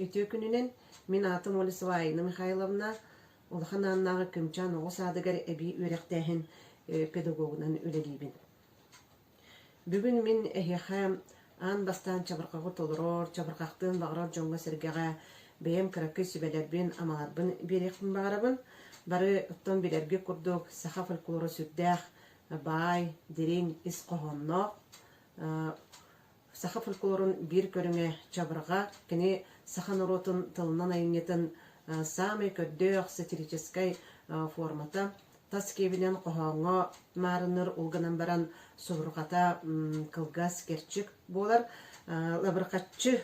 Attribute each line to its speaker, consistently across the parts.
Speaker 1: Ütü gününen min atım Olisvayna Mihailovna Улахан аннағы кымчан оғы садыгар әбі өректәхін педагогынан өлелейбін. Бүгін мен әхеха ан бастан чабырқағы толырор, чабырқақтың бағырар жоңға сіргеға бәйім кіраккай сүбәлербен амаларбын берекпін бағарабын. Бары ұттан белерге күрдік саха фольклоры сүрдәқ, бай, дерен, ис қоғыннақ. Саха фольклорын бір көріңе чабырға, кәне саха нұротын тылынан айынетін самый көддөк сатирической формата тас кебинен қоғаңа марыныр улганан баран сұрғата кылгас керчик болар лабырқатчы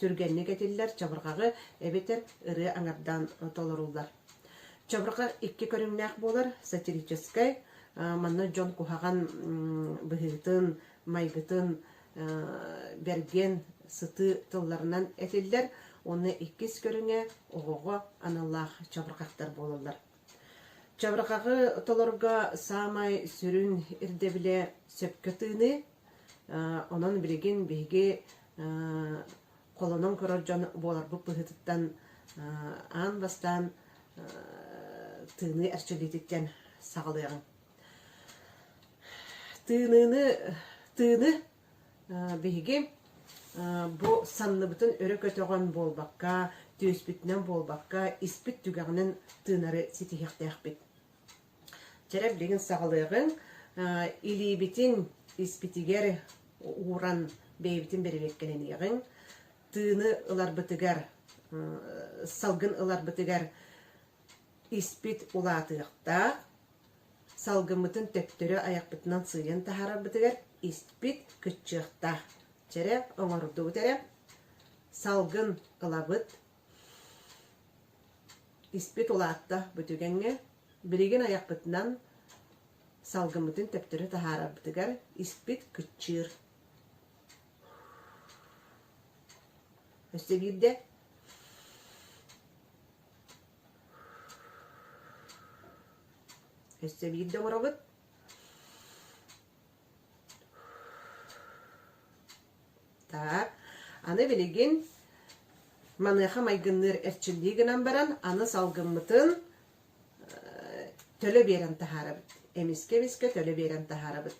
Speaker 1: түргенне кетелер чабырғағы әбетер ыры аңардан толырулар. Чабырға икки көрімнәк болар сатирической манна жон кухаган быһытын, майгытын берген сыты тылларынан әтелдер. Оны иккис көріңе оғуға аналлах чабырқақтар болылар. Чабырқағы толырға самай сүрін ирдебіле сөпкетіні, онын білеген бейге қолының көрір жон болар бұл бұғытыттан ан бастан тыны әрчілететтен сағылығын. Тыны бейге Бу санны бүтін өрі көтіған болбаққа, түйіспітінен болбаққа, іспіт түгіғінің тынары сетихектәқ бет. Чәрәп деген сағылығын, илі бітін іспітігер уран бейбітін беревеккенен еғін, тыны ұлар бітігер, салғын ұлар бітігер іспіт ұлатығықта, салғымытын төптөрі аяқ бітінен сыйын тахара бітігер іспіт күтчіғықта. Чәрі оңарыды өтәрі, салғын ылабыт, іспет олатта бүтігенге, білеген аяқ бұтынан салғын бұтын төптірі тахара бұтығар, іспет күтчір. Өсті бейді. Өсті бейді оңарабыт. Аны білеген маныға майгынныр әрчілдегінен баран, аны салғымытын төлі берен тахары бұд. Әмеске төлі берен тахары бұд.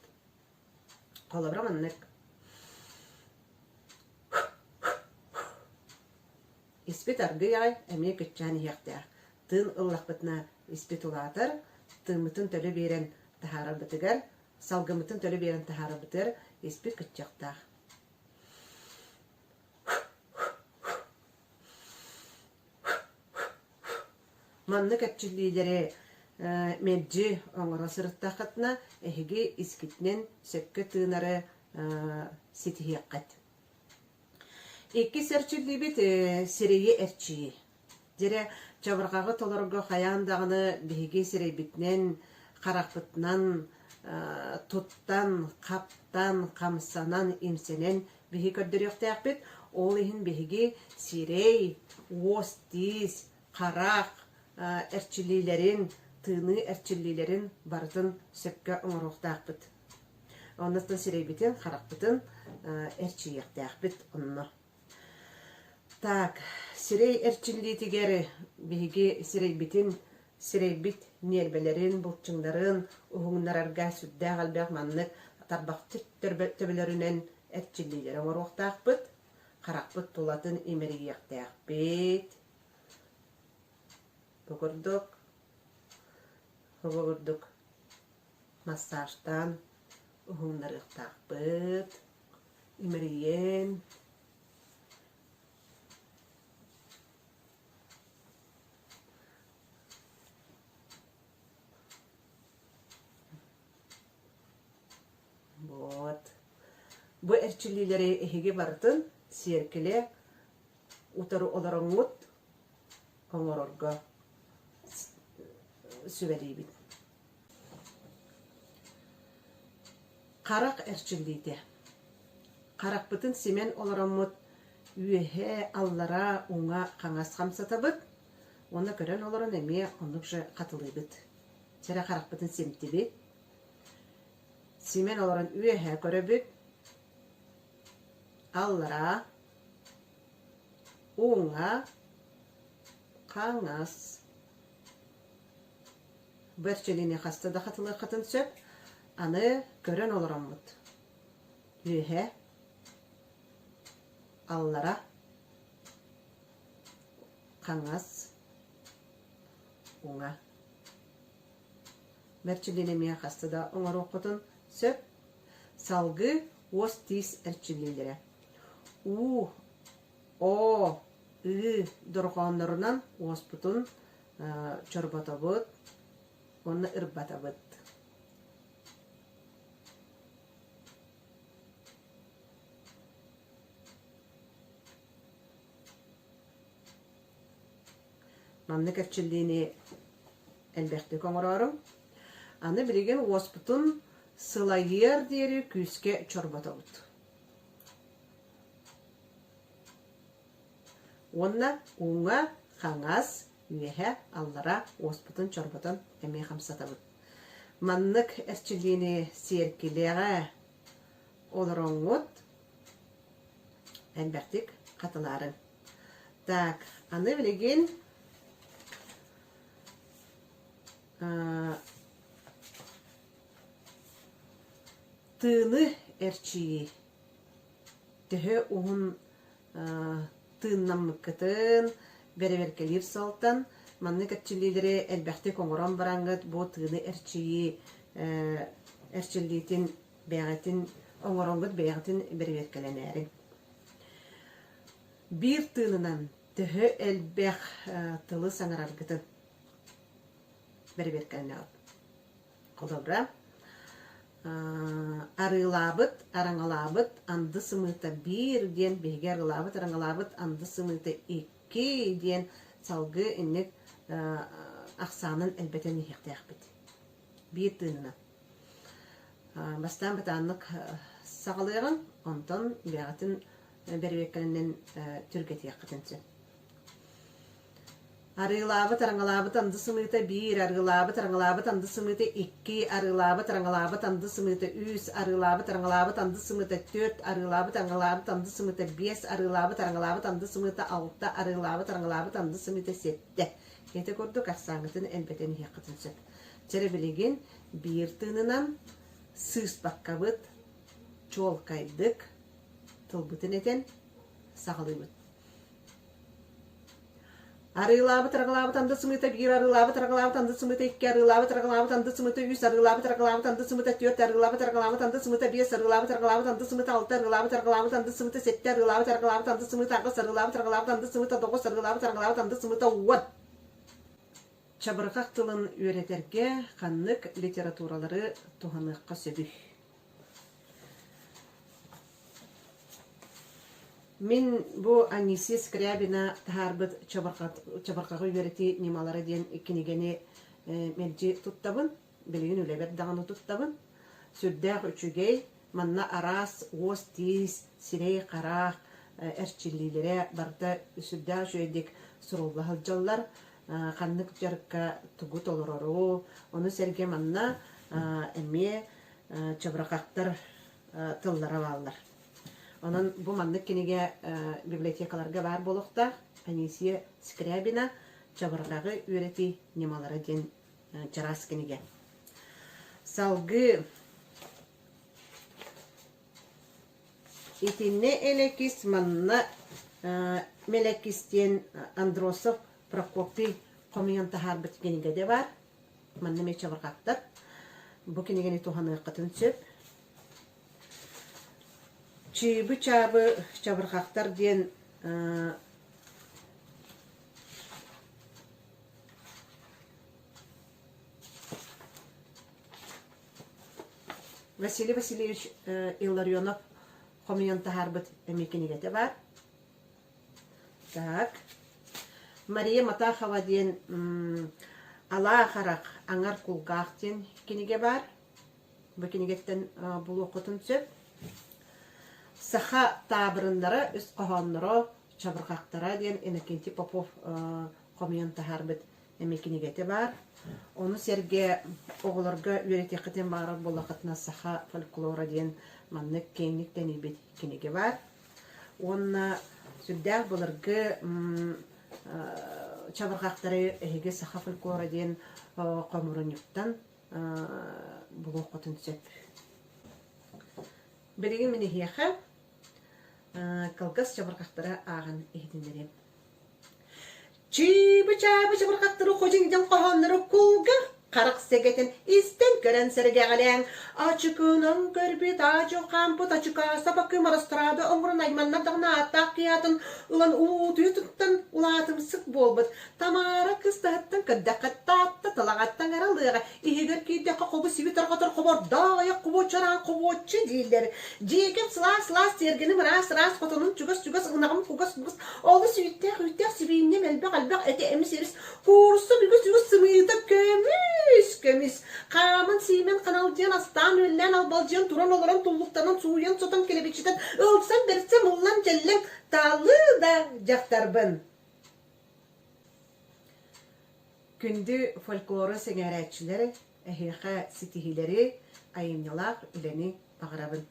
Speaker 1: Қолабыра маннық. Іспет арғы яғай, әме күтчан еқті. Тын ұллақ бұтына іспет ұлатыр, тымытын төлі берен тахары бұтығар, салғымытын төлі берен тахары бұтыр, іспет күтчақтақ. Манны кәтчілдейлері мәджі оңыра сұрыттақытына әхіге іскітнен сөккі тыынары сетихеққат. Екі сәрчілді бет сірейі әрчейі. Дере чабырғағы толырғы қаяндағыны бігеге сірей бітнен, қарақпытынан, тұттан, қаптан, қамсанан, имсенен бігі көрдіріқті әқпет, ол ең бігеге сірей, остиз, қарақ, әрчілейлерін, тыны әрчілейлерін бардың сөкке оңырықтақ бұд. Оныстан сірейбетін, қарақпытын әрчілеқтақ бұд онына. Так, сірей әрчілейтігері бейге сірейбетін, сірейбіт нербелерін, бұлтшыңдарын, ұғынларарға сүддәғ албақ маннық, тарбақ төбелерінен әрчілейлері оңырықтақ бұд, қарақпыт толатын емерегеқтақ бұд. Бұғырдық массажтан ұғынларықтақ бұд, емереген. Бұ әрчілілері әхеге бартын серкілі ұтары оларыңғыт оңырырға сөбәрейбін. Қарақ әрчілдейді. Қарақ бұтын семен оларыңғыт үйе аллара оңа қаңас қамсата бұд. Оны көрен оларын әме онық жа қатылы бұд. Сәрі қарақ бұтын семті бұд. Семен оларын үйе көрі бұд. Аллара уңа, қаңас. Бір челіне қасты да қатылы қатын сөп, аны көрін олырамыд. Үйе, аллара, қаңас, уңа. Бір челіне мия қасты да оңар оқытын сөп, салғы ос тиіс әрчелелері. У, о, дұрғанларынан оспытын чорбатабыд, оны ырбатабыд. Манны кәпчілдейіне әлбәқті көңірарым. Аны білеген оспытын сылайыр дері күйіске чорбатабыд. Онна уңа, қаңас, үйе, аллара, оспытын чорбатын әме қамсатабыд. Маннык әсчілдейіне серкелеға олырыңғыд, әлбәқтік қатыларын. Так, аны білеген тыны әрчейі. Түхі ұғын тыыннан мұққытын, бәрі-бәркелер салтан, манны кәтчілдері әлбәқті коңыран бараңғыд, бұ тыны әрчейі әрчілдейтін бәғетін, оңыраңғыд бәғетін бәрі-бәркелен әрін. Бір тыынынан түхі әлбәқ тылы саңырарғытын бәрі-бәркелен әрін. Қолдабыра. Арылабыт, араңалабыт, анды сымыта бір ден, беге арылабыт, араңалабыт, анды сымыта екі ден салғы үннік ақсанын әлбәтен ехті ақпет. Бір тыынына. Бастан бұтанлық сағалығын, онтан бәғатын бәрібеккілінен түргеті яқытынсы. Арылабыт, араңалабыт, анды сымыта бір, арылабыт, араңалабыт, анды сымыта екі, арылабыт, араңалабыт, анды сымыта үс, арылабыт, араңалабыт, анды сымыта төрт, арылабыт, араңалабыт, анды сымыта бес, арылабыт, араңалабыт, анды сымыта алты, арылабыт, араңалабыт, анды сымыта сетті. Кеті көрдік ақсаңғытын әлбәтен яқытын сөп. Чәрі білеген бір тынынан сыз баққабыт, чол қайдық, тылбытын етен сағалыбыт. Арылабыт, араңалабыт, анды сымыта бір, арылабыт, араңалабыт, анды сымыта екі, арылабыт, араңалабыт, анды сымыта үс, арылабыт, араңалабыт, анды сымыта төрт, арылабыт, араңалабыт, анды сымыта бес, арылабыт, араңалабыт, анды сымыта алты, арылабыт, араңалабыт, анды сымыта сетті, арылабыт, араңалабыт, анды сымыта ағыс, арылабыт, араңалабыт, анды сымыта доғыз, арылабыт, араңалабыт, анды сымыта уат. Чабырқақ тылын үйретерге қаннық литературалары туғаныққа сөбі. Мен бұл Анисе Скрябина тағарбыт чабырқағы үйреті немалары ден кенегені мәлжі тұттабын, білген өлебет дағаны тұттабын. Сүрдәқ үчігей, манна арас, оз, тиз, сирей қарақ, әрчілілері барды сүрдәқ жүйедік сұрулы жаллар, қаннық жарыққа тұғыт олырару, оны сәрге манна әме чабырқақтар тыллара балылар. Onun bu manlık kenege bibliotekalarga var boluqta Anisiye Скрябина çabırlağı öğreti nemalara den çaras kenege. Salgı itinne elekis manna melekisten Androsov Prokopi komiyanta harbet kenege de var. Manna me çabırqaqtar. Bu kenegeni tuhanı qatın söp. Çiğbü çabı çabırqaqtar diyen Vasily Vasilyevich Illaryonov komiyanta harbet emekenigete var. Так. Мария Матахова diyen ala qaraq angar kulqaq diyen kenige var. Bu kenigetten bulu oqutun söp. Saha tabırınlara, üst qohanlara, çabırqaqtara diyen Enekenti Popov komiyanta harbet emekenigete var. Onu serge oğularga öğreti qıten barı bolaqatına saha folklora diyen manlık kenlik denibet kenige var. Onna Сүрдәк булыргы чабыргактары эһиге саха фольклора ден комурунюктан булу котун сөп. Билеген мені хияха калгас чабыргактары ағын эһидинерем. Чибы-чабы чабыргактары хожиңден кохоннары кулга Қарық сегетін істен көрін сіргеғілен. Ачықынан көрбет, ачы қампыт, ачықа сапақы марастрады, ұмырын айманнардағына аттақ қиятын, ұлан ұтыйтыттан ұлатымсық болбыт. Тамара кыстағыттан кіддәқіттатты талағаттан әралыға. Игер кейдеқі қобы сивит арғатыр қобордағая қобочаран қобочы дейлер. Жекем сылас тергенім рас қотының чүгіс ұнағым құғыс олы сүйттәқ сибейіннен әлбәқ әте әміс еріс курсы бүгіс сымыйтып көміс. Қамын сеймен қаналден астан өллән албалжен туран оларан тұллықтанын суыян сотан келебекшетен ылсам берсем ұллан жәллен талы да жақтарбын. Күнді фольклоры сеңәрәтшілері, әхеқа ситихилері айымнялақ үләні бағырабын.